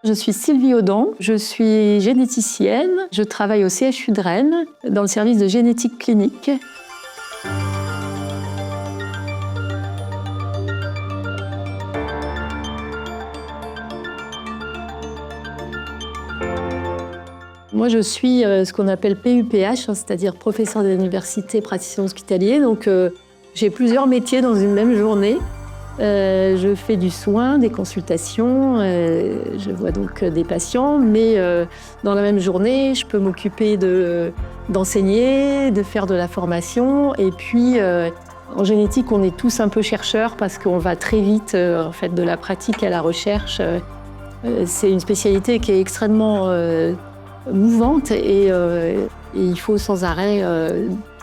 Je suis Sylvie Audan, je suis généticienne. Je travaille au CHU de Rennes, dans le service de génétique clinique. Moi, je suis ce qu'on appelle PUPH, c'est-à-dire professeur d'université, praticien hospitalier. Donc, j'ai plusieurs métiers dans une même journée. Je fais du soin, des consultations, je vois donc des patients, mais dans la même journée, je peux m'occuper d'enseigner, de faire de la formation. Et puis, en génétique, on est tous un peu chercheurs parce qu'on va très vite en fait, de la pratique à la recherche. C'est une spécialité qui est extrêmement mouvante et il faut sans arrêt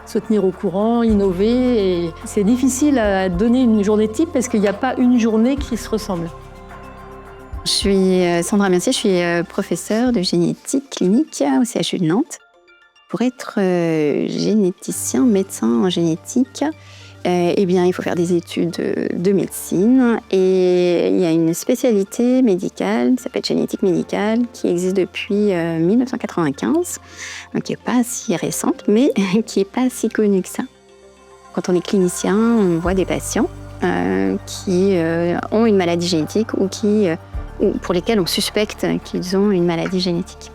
se tenir au courant, innover. Et c'est difficile à donner une journée type parce qu'il n'y a pas une journée qui se ressemble. Je suis Sandra Mercier, je suis professeure de génétique clinique au CHU de Nantes. Pour être généticien, médecin en génétique, eh bien, il faut faire des études de médecine et il y a une spécialité médicale qui s'appelle génétique médicale qui existe depuis 1995, donc qui n'est pas si récente, mais qui n'est pas si connue que ça. Quand on est clinicien, on voit des patients qui ont une maladie génétique ou pour lesquels on suspecte qu'ils ont une maladie génétique.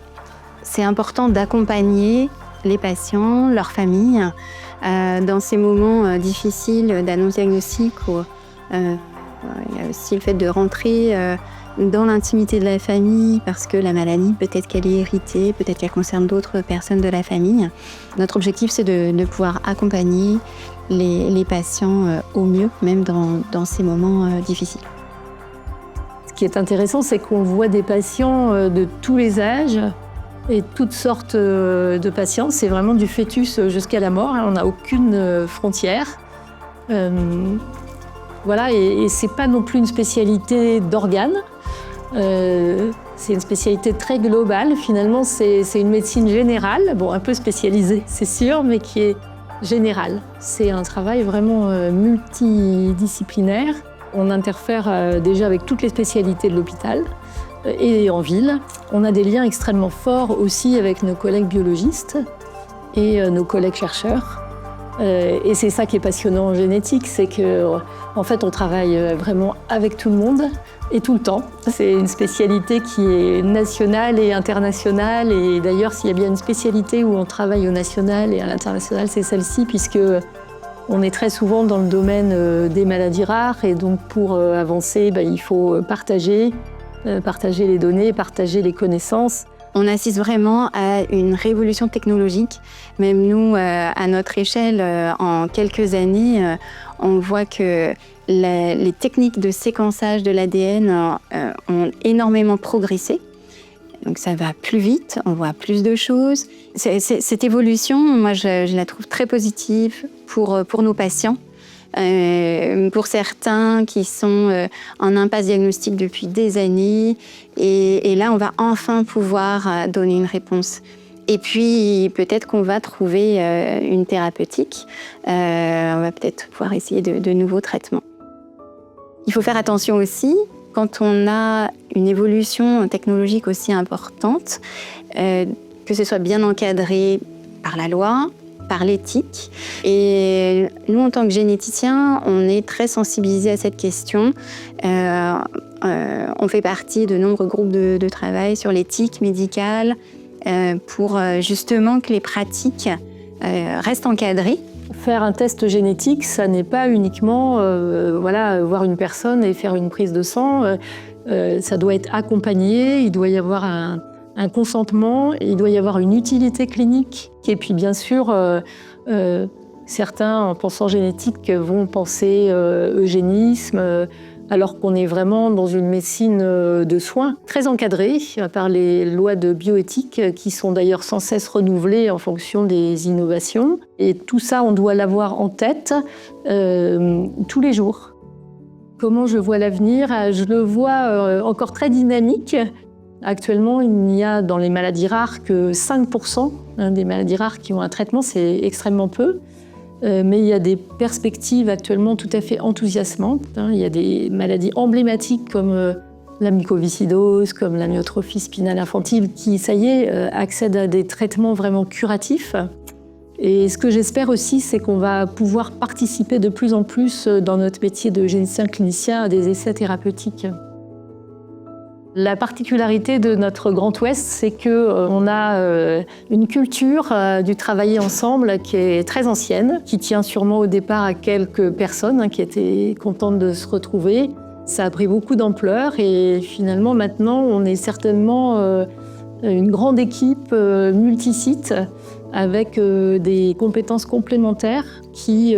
C'est important d'accompagner les patients, leurs familles, dans ces moments difficiles d'annonce diagnostique où il y a aussi le fait de rentrer dans l'intimité de la famille parce que la maladie, peut-être qu'elle est héritée, peut-être qu'elle concerne d'autres personnes de la famille. Notre objectif, c'est de pouvoir accompagner les patients au mieux, même dans ces moments difficiles. Ce qui est intéressant, c'est qu'on voit des patients de tous les âges et toutes sortes de patients. C'est vraiment du fœtus jusqu'à la mort. On n'a aucune frontière. Voilà, et c'est pas non plus une spécialité d'organes. C'est une spécialité très globale. Finalement, c'est une médecine générale, bon, un peu spécialisée, c'est sûr, mais qui est générale. C'est un travail vraiment multidisciplinaire. On interfère déjà avec toutes les spécialités de l'hôpital et en ville. On a des liens extrêmement forts aussi avec nos collègues biologistes et nos collègues chercheurs. Et c'est ça qui est passionnant en génétique, c'est qu'en fait, on travaille vraiment avec tout le monde et tout le temps. C'est une spécialité qui est nationale et internationale. Et d'ailleurs, s'il y a bien une spécialité où on travaille au national et à l'international, c'est celle-ci, puisque on est très souvent dans le domaine des maladies rares. Et donc, pour avancer, il faut partager les données, partager les connaissances. On assiste vraiment à une révolution technologique. Même nous, à notre échelle, en quelques années, on voit que les techniques de séquençage de l'ADN ont énormément progressé. Donc ça va plus vite, on voit plus de choses. Cette évolution, moi, je la trouve très positive pour nos patients. Pour certains qui sont en impasse diagnostique depuis des années. Et là, on va enfin pouvoir donner une réponse. Et puis, peut-être qu'on va trouver une thérapeutique. On va peut-être pouvoir essayer de nouveaux traitements. Il faut faire attention aussi, quand on a une évolution technologique aussi importante, que ce soit bien encadré par la loi, par l'éthique. Et nous, en tant que généticiens, on est très sensibilisés à cette question. On fait partie de nombreux groupes de travail sur l'éthique médicale pour justement que les pratiques restent encadrées. Faire un test génétique, ça n'est pas uniquement voir une personne et faire une prise de sang. Ça doit être accompagné, il doit y avoir un consentement, il doit y avoir une utilité clinique. Et puis bien sûr, certains, en pensant génétique, vont penser eugénisme, alors qu'on est vraiment dans une médecine de soins très encadrée par les lois de bioéthique qui sont d'ailleurs sans cesse renouvelées en fonction des innovations. Et tout ça, on doit l'avoir en tête tous les jours. Comment je vois l'avenir? Je le vois encore très dynamique. Actuellement, il n'y a dans les maladies rares que 5% des maladies rares qui ont un traitement, c'est extrêmement peu. Mais il y a des perspectives actuellement tout à fait enthousiasmantes. Il y a des maladies emblématiques comme la mucoviscidose, comme la myotrophie spinale infantile, qui, ça y est, accèdent à des traitements vraiment curatifs. Et ce que j'espère aussi, c'est qu'on va pouvoir participer de plus en plus dans notre métier de généticien clinicien à des essais thérapeutiques. La particularité de notre Grand Ouest, c'est qu'on a une culture du travailler ensemble qui est très ancienne, qui tient sûrement au départ à quelques personnes qui étaient contentes de se retrouver. Ça a pris beaucoup d'ampleur et finalement maintenant on est certainement une grande équipe multisite avec des compétences complémentaires qui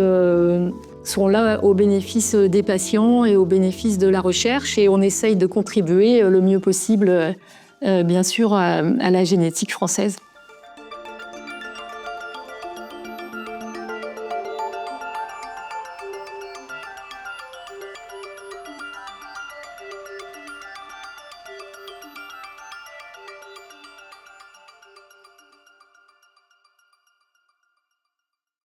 sont là au bénéfice des patients et au bénéfice de la recherche et on essaye de contribuer le mieux possible, bien sûr, à la génétique française.